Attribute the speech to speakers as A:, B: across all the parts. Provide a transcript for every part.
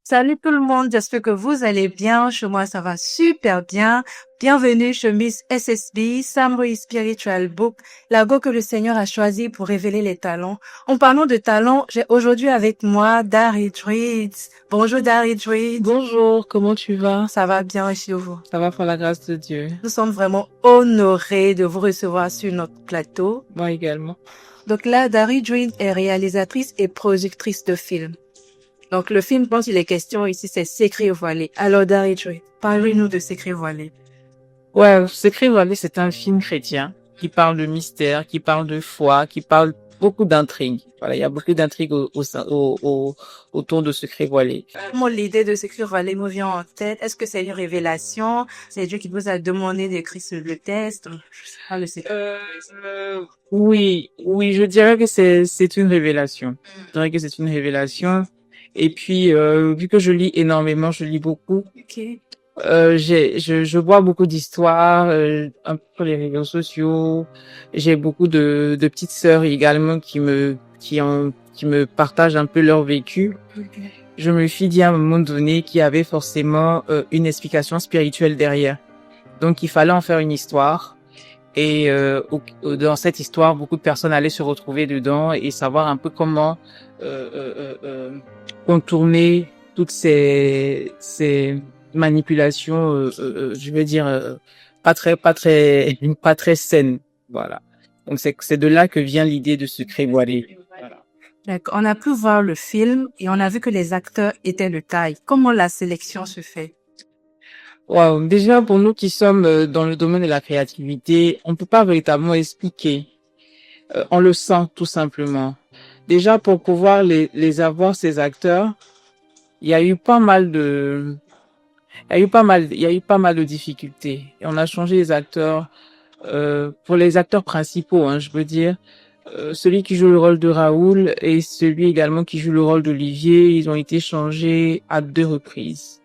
A: Salut tout le monde, j'espère que vous allez bien. Chez moi, ça va super bien. Bienvenue chez Miss SSB, Summary Spiritual Book, la go que le Seigneur a choisi pour révéler les talents. En parlant de talents, j'ai aujourd'hui avec moi Dari Dreeds. Bonjour Dari Dreeds.
B: Bonjour, comment tu vas?
A: Ça va bien chez vous?
B: Ça va pour la grâce de Dieu.
A: Nous sommes vraiment honorés de vous recevoir sur notre plateau.
B: Moi également.
A: Donc là, Dari Dreeds est réalisatrice et productrice de films. Donc, le film dont il est question ici, c'est Secret voilé. Alors, Dari Dreeds, parlez-nous de Secret voilé.
B: Ouais, Secret Voilé, c'est un film chrétien qui parle de mystère, qui parle de foi, qui parle beaucoup d'intrigues. Voilà, il y a beaucoup d'intrigues autour de Secret Voilé.
A: Comment l'idée de Secret voilé me vient en tête? Est-ce que c'est une révélation? C'est Dieu qui vous a demandé d'écrire sur le test? Je sais pas le secret.
B: Oui, je dirais que c'est une révélation. Je dirais que c'est une révélation. Et puis, vu que je lis énormément, je lis beaucoup.
A: Ok.
B: Je vois beaucoup d'histoires un peu sur les réseaux sociaux. J'ai beaucoup de petites sœurs également qui me partagent un peu leur vécu.
A: Ok.
B: Je me suis dit à un moment donné qu'il y avait forcément une explication spirituelle derrière. Donc il fallait en faire une histoire. Et dans cette histoire, beaucoup de personnes allaient se retrouver dedans et savoir un peu comment contourner toutes ces manipulations, je veux dire pas très saines. Voilà. Donc c'est de là que vient l'idée de Secret voilé. Voilà.
A: D'accord. On a pu voir le film et on a vu que les acteurs étaient de taille. Comment la sélection se fait?
B: Wow. Déjà pour nous qui sommes dans le domaine de la créativité, on peut pas véritablement expliquer. On le sent tout simplement. Déjà pour pouvoir les avoir ces acteurs, il y a eu pas mal de difficultés. Et on a changé les acteurs pour les acteurs principaux, hein, je veux dire. Celui qui joue le rôle de Raoul et celui également qui joue le rôle d'Olivier, ils ont été changés à 2 reprises.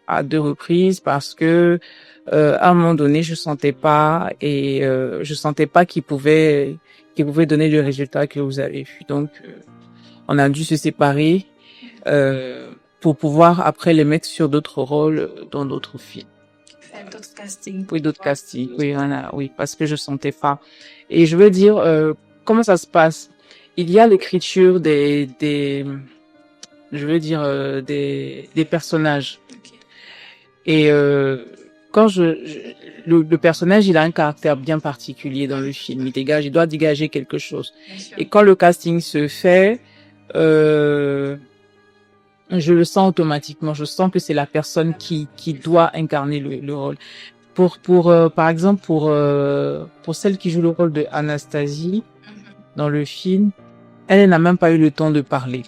B: À 2 reprises parce que à un moment donné, je sentais pas qu'ils pouvaient donner le résultat que vous avez vu. Donc on a dû se séparer pour pouvoir après les mettre sur d'autres rôles dans d'autres films.
A: D'autres castings.
B: Oui, d'autres castings. Oui, oui, parce que je sentais pas. Et je veux dire, comment ça se passe? Il y a l'écriture des personnages. Et quand le personnage, il a un caractère bien particulier dans le film. Il doit dégager quelque chose. Et quand le casting se fait, je le sens automatiquement. Je sens que c'est la personne qui doit incarner le rôle. Par exemple, pour celle qui joue le rôle de Anastasie dans le film, elle n'a même pas eu le temps de parler.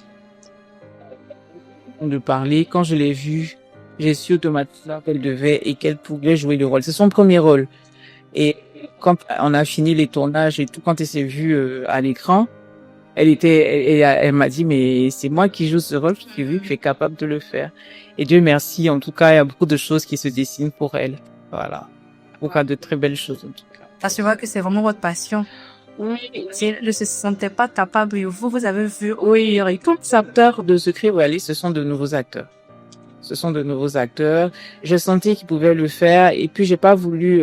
B: Quand je l'ai vue, j'ai su automatiquement qu'elle devait et qu'elle pouvait jouer le rôle. C'est son premier rôle. Et quand on a fini les tournages et tout, quand elle s'est vue à l'écran, elle m'a dit, mais c'est moi qui joue ce rôle, j'ai vu que tu es capable de le faire. Et Dieu merci, en tout cas, il y a beaucoup de choses qui se dessinent pour elle. Voilà. Beaucoup de très belles choses, en tout cas.
A: Ça se voit que c'est vraiment votre passion.
B: Oui.
A: Si je ne se sentais pas capable, vous avez vu.
B: Oui, tous les acteurs de Secret Voilé, ce sont de nouveaux acteurs. J'ai senti qu'ils pouvaient le faire et puis j'ai pas voulu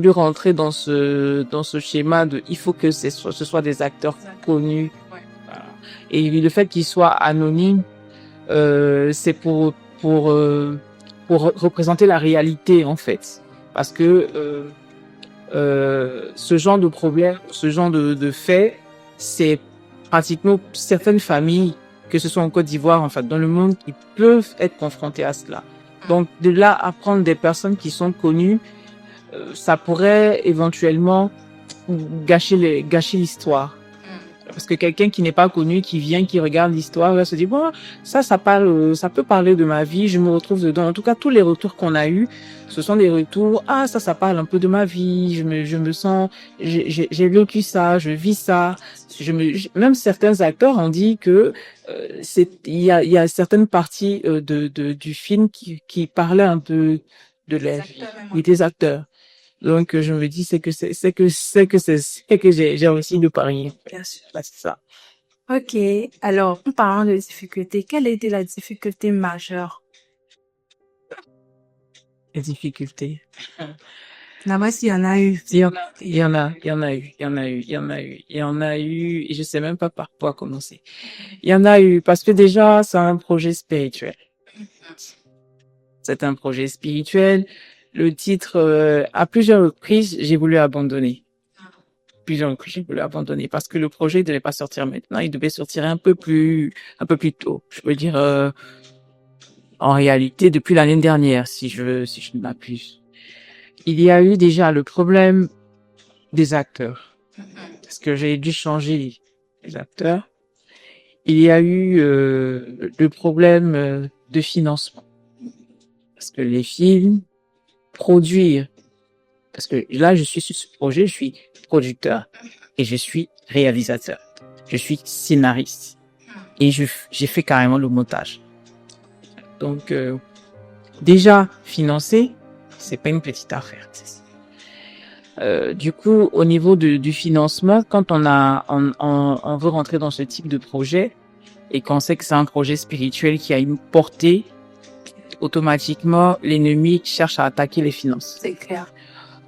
B: rentrer dans ce schéma de il faut que ce soit des acteurs connus. Voilà. Et le fait qu'ils soient anonymes, c'est pour représenter la réalité en fait, parce que ce genre de problème, ce genre de fait, c'est pratiquement certaines familles, que ce soit en Côte d'Ivoire, enfin dans le monde, qui peuvent être confrontées à cela. Donc de là à prendre des personnes qui sont connues, ça pourrait éventuellement gâcher l'histoire. Parce que quelqu'un qui n'est pas connu, qui vient, qui regarde l'histoire, va se dire, bon, ça peut parler de ma vie, je me retrouve dedans. En tout cas, tous les retours qu'on a eus, ce sont des retours, ça parle un peu de ma vie, je me sens, j'ai vécu ça, je vis ça. Même certains acteurs ont dit que, il y a certaines parties, du film qui parlaient un peu de la vie, des acteurs. Donc, je me dis, c'est que j'ai réussi de parier.
A: Bien sûr.
B: Bah, c'est ça.
A: Ok. Alors, en parlant de difficultés, quelle a été la difficulté majeure?
B: Les difficultés.
A: Là-bas, s'il y en a eu.
B: Il y en a eu, et je sais même pas par quoi commencer. Il y en a eu, parce que déjà, c'est un projet spirituel. C'est un projet spirituel. Le titre, à plusieurs reprises, j'ai voulu abandonner. Plusieurs reprises, j'ai voulu abandonner parce que le projet devait pas sortir maintenant. Il devait sortir un peu plus tôt. Je veux dire, en réalité, depuis l'année dernière, si je ne m'abuse. Il y a eu déjà le problème des acteurs. Parce que j'ai dû changer les acteurs. Il y a eu, le problème de financement. Parce que les films, produire. Parce que là, je suis sur ce projet, je suis producteur et je suis réalisateur. Je suis scénariste et j'ai fait carrément le montage. Donc, déjà, financer, c'est pas une petite affaire. Du coup, au niveau du financement, quand on veut rentrer dans ce type de projet et qu'on sait que c'est un projet spirituel qui a une portée, automatiquement, l'ennemi cherche à attaquer les finances.
A: C'est clair.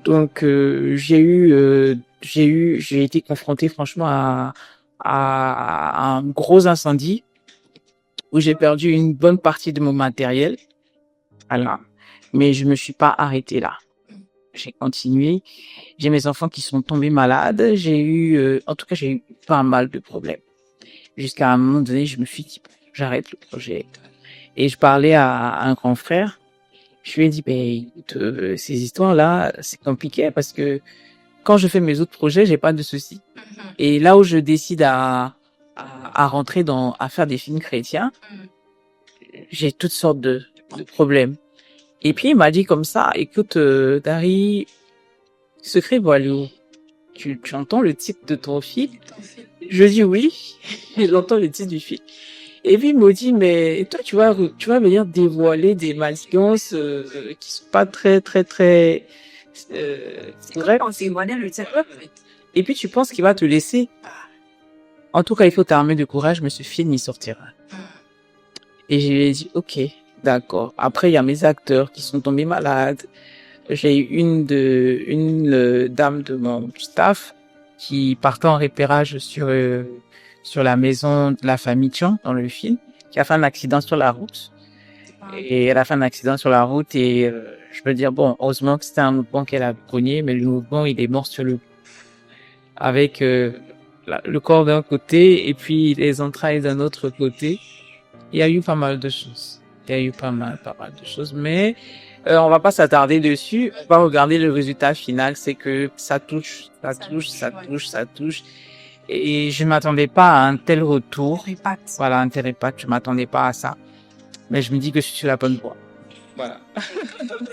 B: Donc j'ai été confronté franchement à un gros incendie où j'ai perdu une bonne partie de mon matériel. Voilà. Mais je me suis pas arrêté là. J'ai continué. J'ai mes enfants qui sont tombés malades. En tout cas, j'ai eu pas mal de problèmes. Jusqu'à un moment donné, je me suis dit, j'arrête le projet. Et je parlais à un grand frère. Je lui ai dit, ben, écoute, ces histoires-là, c'est compliqué parce que quand je fais mes autres projets, j'ai pas de soucis. Et là où je décide à rentrer à faire des films chrétiens, j'ai toutes sortes de problèmes. Et puis, il m'a dit comme ça, écoute, Dari, Secret Voilou, tu entends le titre de ton film? Je dis oui, j'entends le titre du film. Et puis il me dit, mais toi tu vas venir dévoiler des manigances qui sont pas très c'est vrai. Et puis tu penses qu'il va te laisser. En tout cas, il faut t'armer de courage, mais ce film il sortira. Et je lui ai dit, ok, d'accord. Après, il y a mes acteurs qui sont tombés malades. J'ai eu une dame de mon staff qui partait en repérage sur la maison de la famille Tian dans le film, qui a fait un accident sur la route. Et elle a fait un accident sur la route et je peux dire, bon, heureusement que c'était un mouvement qu'elle a cogné, mais le mouvement, il est mort sur le avec le corps d'un côté et puis les entrailles d'un autre côté. Il y a eu pas mal de choses. Il y a eu pas mal de choses, mais on va pas s'attarder dessus. On va regarder le résultat final, c'est que ça touche. Et je m'attendais pas à un tel retour. Voilà, un tel impact. Je m'attendais pas à ça. Mais je me dis que je suis sur la bonne voie. Voilà.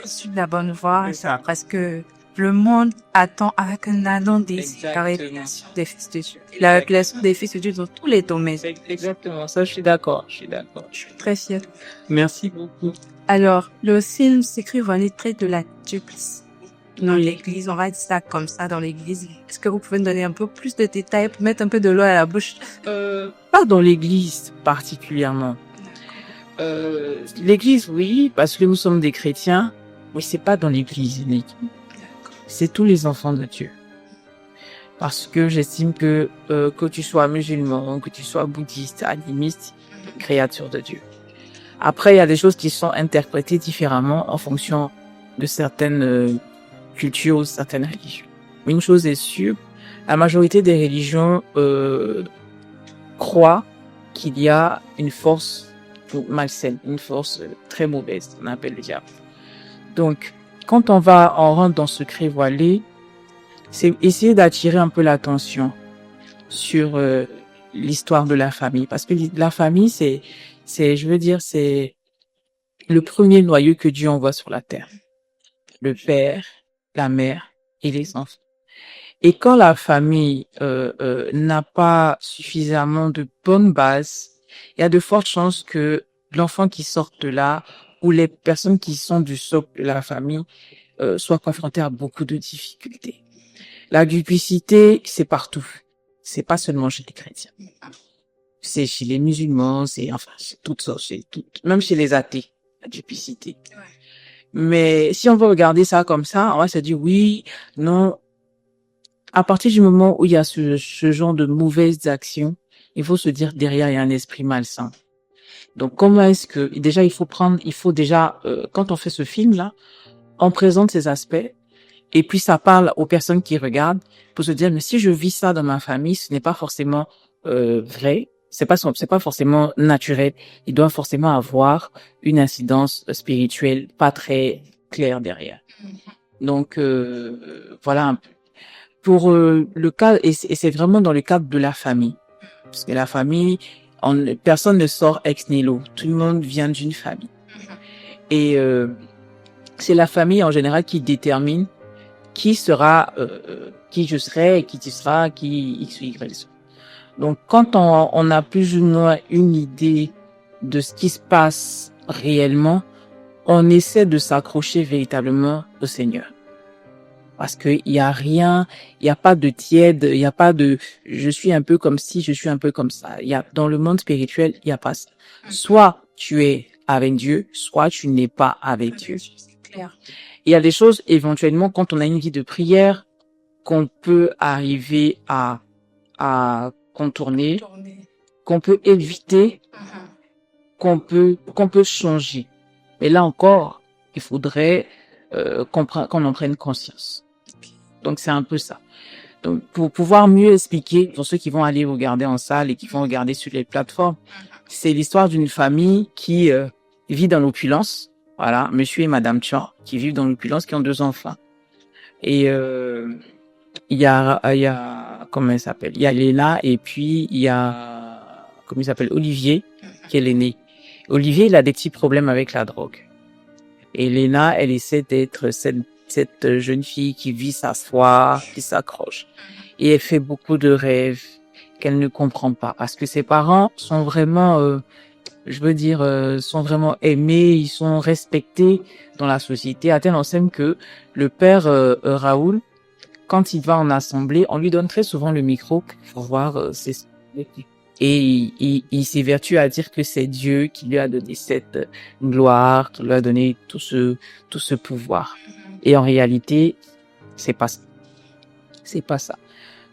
A: Sur la bonne voie, c'est parce que le monde attend avec un ardent désir la révélation des fils de Dieu. La révélation des fils de Dieu dans tous les domaines.
B: Exactement, ça je suis d'accord. Je
A: suis très fière.
B: Merci beaucoup.
A: Alors, le film Secret Voilou traite de la duplice dans l'église. On va dire ça comme ça dans l'église. Est-ce que vous pouvez me donner un peu plus de détails pour mettre un peu de l'eau à la bouche?
B: Pas dans l'église particulièrement. L'église, oui, parce que nous sommes des chrétiens, mais c'est pas dans l'église. C'est tous les enfants de Dieu. Parce que j'estime que tu sois musulman, que tu sois bouddhiste, animiste, créature de Dieu. Après, il y a des choses qui sont interprétées différemment en fonction de certaines cultures ou certaines religions. Mais une chose est sûre, la majorité des religions croient qu'il y a une force malsaine, une force très mauvaise, on appelle le diable. Donc, quand on rentre dans ce secret voilé, c'est essayer d'attirer un peu l'attention sur l'histoire de la famille, parce que la famille, c'est, je veux dire, c'est le premier noyau que Dieu envoie sur la terre. Le père, la mère et les enfants. Et quand la famille n'a pas suffisamment de bonnes bases, il y a de fortes chances que l'enfant qui sort de là ou les personnes qui sont du socle de la famille soient confrontés à beaucoup de difficultés. La duplicité, c'est partout. C'est pas seulement chez les chrétiens. C'est chez les musulmans, c'est toutes sortes, même chez les athées, la duplicité.
A: Ouais.
B: Mais si on veut regarder ça comme ça, on va se dire oui, non. À partir du moment où il y a ce genre de mauvaises actions, il faut se dire derrière il y a un esprit malsain. Donc comment est-ce que déjà quand on fait ce film là, on présente ces aspects et puis ça parle aux personnes qui regardent pour se dire mais si je vis ça dans ma famille, ce n'est pas forcément vrai, c'est pas forcément naturel. Il doit forcément avoir une incidence spirituelle pas très claire derrière. Donc voilà un peu. Pour le cas et c'est vraiment dans le cadre de la famille parce que la famille personne ne sort ex nihilo, tout le monde vient d'une famille et c'est la famille en général qui détermine qui sera qui je serai, qui tu seras, qui X ou Y. Donc quand on a plus ou moins une idée de ce qui se passe réellement, on essaie de s'accrocher véritablement au Seigneur. Parce que il y a rien, il y a pas de tiède, il y a pas de je suis un peu comme ci, je suis un peu comme ça. Il y a dans le monde spirituel, il y a pas ça. Soit tu es avec Dieu, soit tu n'es pas avec Dieu.
A: C'est clair.
B: Il y a des choses éventuellement quand on a une vie de prière qu'on peut arriver à contourner, qu'on peut éviter, qu'on peut changer. Mais là encore, il faudrait qu'on en prenne conscience. Donc c'est un peu ça. Donc pour pouvoir mieux expliquer pour ceux qui vont aller regarder en salle et qui vont regarder sur les plateformes, c'est l'histoire d'une famille qui vit dans l'opulence. Voilà, monsieur et madame Chan qui vivent dans l'opulence, qui ont 2 enfants. Et il y a comment elle s'appelle? Il y a Léna et puis il y a comment il s'appelle? Olivier qui est l'aîné. Olivier, il a des petits problèmes avec la drogue. Et Léna, elle essaie d'être cette jeune fille qui vit sa foi, qui s'accroche. Et elle fait beaucoup de rêves qu'elle ne comprend pas parce que ses parents sont vraiment sont vraiment aimés, ils sont respectés dans la société, à telle enseigne que le père Raoul, quand il va en assemblée, on lui donne très souvent le micro pour voir ses et il s'évertue à dire que c'est Dieu qui lui a donné cette gloire, qui lui a donné tout ce pouvoir. Et en réalité, c'est pas ça. C'est pas ça.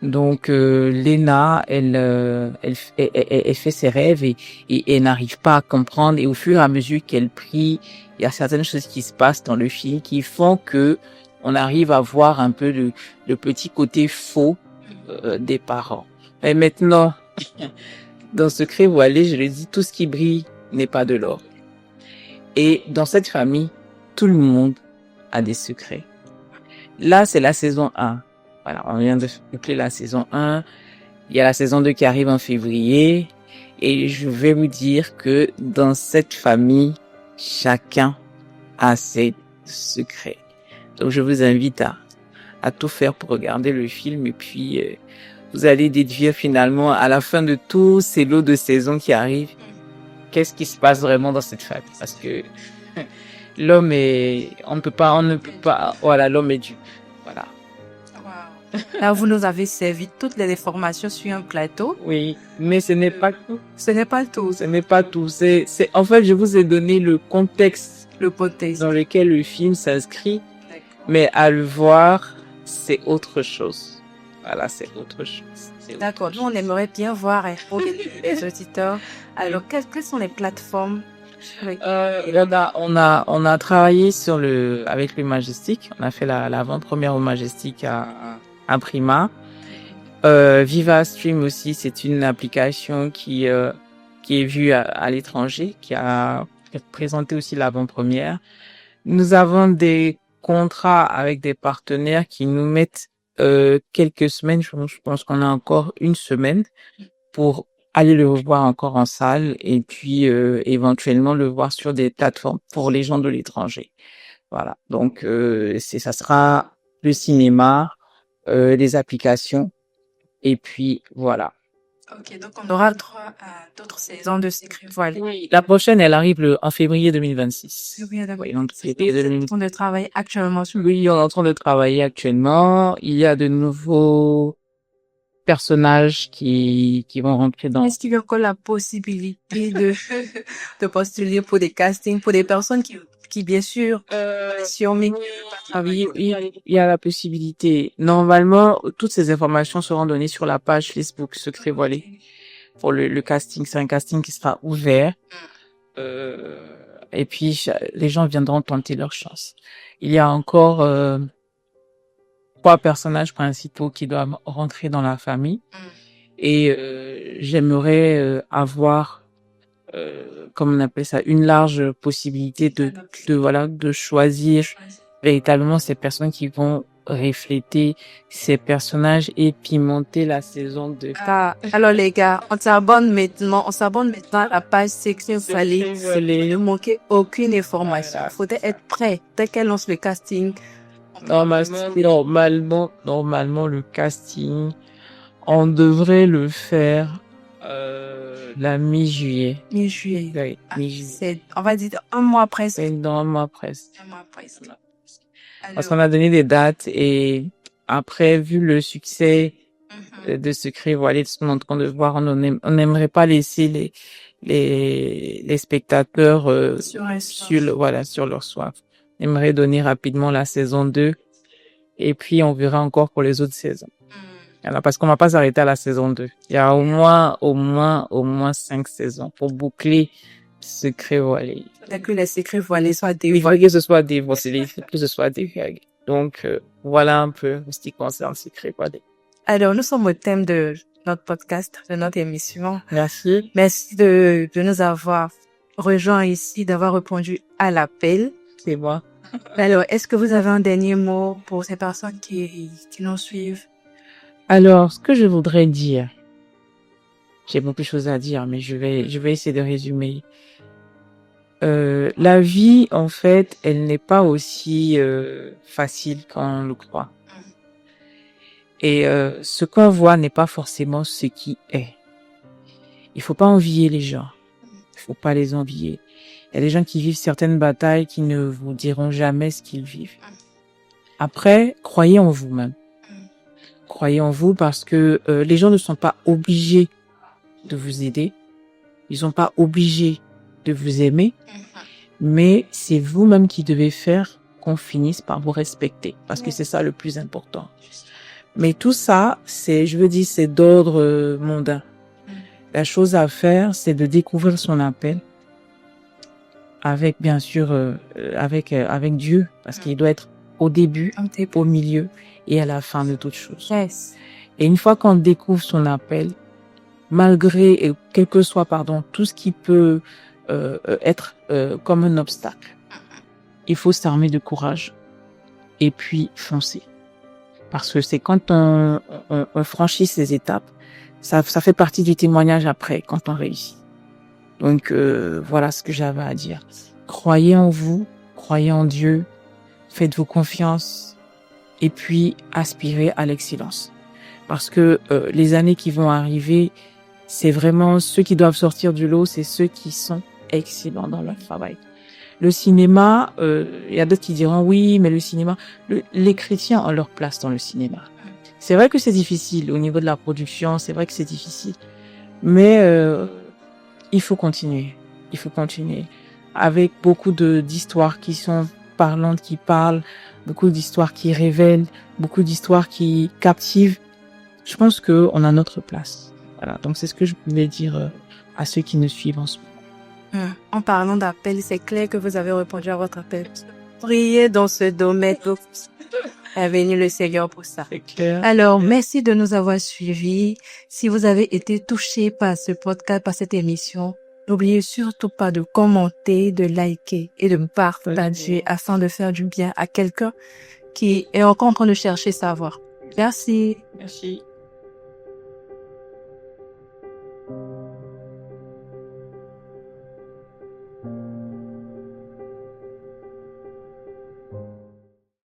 B: Donc Léna, elle fait ses rêves et elle n'arrive pas à comprendre. Et au fur et à mesure qu'elle prie, il y a certaines choses qui se passent dans le film qui font que on arrive à voir un peu le petit côté faux des parents. Et maintenant, dans Secret voilé, je le dis, tout ce qui brille n'est pas de l'or. Et dans cette famille, tout le monde a des secrets. Là, c'est la saison 1. Voilà, on vient de boucler la saison 1. Il y a la saison 2 qui arrive en février. Et je vais vous dire que dans cette famille, chacun a ses secrets. Donc, je vous invite à tout faire pour regarder le film. Et puis, vous allez déduire finalement, à la fin de tous ces lots de saison qui arrivent, qu'est-ce qui se passe vraiment dans cette famille. Parce que l'homme voilà, l'homme est Dieu. Voilà.
A: Là, vous nous avez servi toutes les informations sur un plateau.
B: Oui, mais ce n'est pas tout.
A: Ce n'est pas tout.
B: Ce n'est pas tout. En fait, je vous ai donné le contexte dans lequel le film s'inscrit. Mais à le voir, c'est autre chose. Voilà, c'est autre chose.
A: D'accord. Nous, on aimerait bien voir pour les auditeurs. Alors, quelles sont les plateformes?
B: On a travaillé avec le Majestic. On a fait l'avant-première au Majestic à Prima. Viva Stream aussi, c'est une application qui est vue à l'étranger, qui a présenté aussi l'avant-première. Nous avons des contrats avec des partenaires qui nous mettent quelques semaines. Je pense qu'on a encore une semaine pour aller le voir encore en salle et puis éventuellement le voir sur des plateformes pour les gens de l'étranger. Voilà. Donc ça sera le cinéma, les applications et puis voilà.
A: Ok, donc on aura droit à d'autres saisons de Secret voilé.
B: Oui, la prochaine, elle arrive en février 2026.
A: Oui, d'accord.
B: Oui, donc
A: On est en train de travailler actuellement sur.
B: Oui, on est en train de travailler actuellement. Il y a de nouveaux personnages qui vont rentrer dans.
A: Est-ce qu'il y a encore la possibilité de postuler pour des castings, pour des personnes qui bien sûr, sur
B: Oui, il y a la possibilité. Normalement, toutes ces informations seront données sur la page Facebook Secret Voilé. Pour le casting, c'est un casting qui sera ouvert. Et puis, les gens viendront tenter leur chance. Il y a encore 3 personnages principaux qui doivent rentrer dans la famille. Et j'aimerais avoir, comme on appelle ça, une large possibilité de choisir véritablement ces personnes qui vont refléter ces personnages et pimenter la saison 2.
A: Alors les gars, on s'abonne maintenant à la page Secret Voilé. Ne manquez aucune information. Faudrait être prêt dès qu'elle lance le casting.
B: Normalement, le casting, on devrait le faire la mi-juillet.
A: Mi-juillet.
B: Oui, mi-juillet.
A: On va dire un mois presque.
B: C'est dans un mois presque. Parce qu'on a donné des dates et après, vu le succès de Secret Voilé, de ce qu'on est en train de voir, on n'aimerait pas laisser les spectateurs sur leur soif. On aimerait donner rapidement la saison 2 et puis on verra encore pour les autres saisons. Alors, parce qu'on va pas s'arrêter à la saison 2. Il y a au moins 5 saisons pour boucler Secret Voilé.
A: Dès que les secrets voilés soient
B: Il
A: dévoilés.
B: faudrait que ce soit que ce soit dévoilé. Donc, voilà un peu ce qui concerne Secret Voilé.
A: Alors, nous sommes au thème de notre podcast, de notre émission.
B: Merci.
A: Merci de nous avoir rejoints ici, d'avoir répondu à l'appel.
B: C'est moi.
A: Alors, est-ce que vous avez un dernier mot pour ces personnes qui nous suivent?
B: Alors, ce que je voudrais dire, j'ai beaucoup de choses à dire, mais je vais essayer de résumer. La vie, en fait, elle n'est pas aussi facile qu'on le croit. Et ce qu'on voit n'est pas forcément ce qui est. Il faut pas envier les gens. Il faut pas les envier. Il y a des gens qui vivent certaines batailles qui ne vous diront jamais ce qu'ils vivent. Après, croyez en vous-même. Croyez en vous parce que les gens ne sont pas obligés de vous aider. Ils sont pas obligés de vous aimer. Mais c'est vous-même qui devez faire qu'on finisse par vous respecter. Parce que c'est ça le plus important. Mais tout ça, c'est d'ordre mondain. La chose à faire, c'est de découvrir son appel. Avec, bien sûr, avec Dieu. Parce qu'il doit être au début, au milieu et à la fin de toute chose.
A: Yes.
B: Et une fois qu'on découvre son appel, malgré et quel que soit tout ce qui peut être comme un obstacle, il faut s'armer de courage et puis foncer. Parce que c'est quand on franchit ces étapes, ça fait partie du témoignage après quand on réussit. Donc voilà ce que j'avais à dire. Croyez en vous, croyez en Dieu, faites-vous confiance et puis aspirez à l'excellence. Parce que les années qui vont arriver, c'est vraiment ceux qui doivent sortir du lot, c'est ceux qui sont excellents dans leur travail. Le cinéma, il y a d'autres qui diront oui, mais le cinéma, les chrétiens ont leur place dans le cinéma. C'est vrai que c'est difficile au niveau de la production, c'est vrai que c'est difficile, mais il faut continuer. Il faut continuer avec beaucoup d'histoires qui sont parlantes, qui parlent, beaucoup d'histoires qui révèlent, beaucoup d'histoires qui captivent. Je pense que on a notre place. Voilà. Donc c'est ce que je voulais dire à ceux qui nous suivent en ce moment.
A: En parlant d'appel, c'est clair que vous avez répondu à votre appel. Priez dans ce domaine. Bénis le Seigneur pour ça.
B: C'est clair.
A: Alors, merci de nous avoir suivis. Si vous avez été touchés par ce podcast, par cette émission, n'oubliez surtout pas de commenter, de liker et de partager afin de faire du bien à quelqu'un qui est encore en train de chercher savoir. Merci.
B: Merci.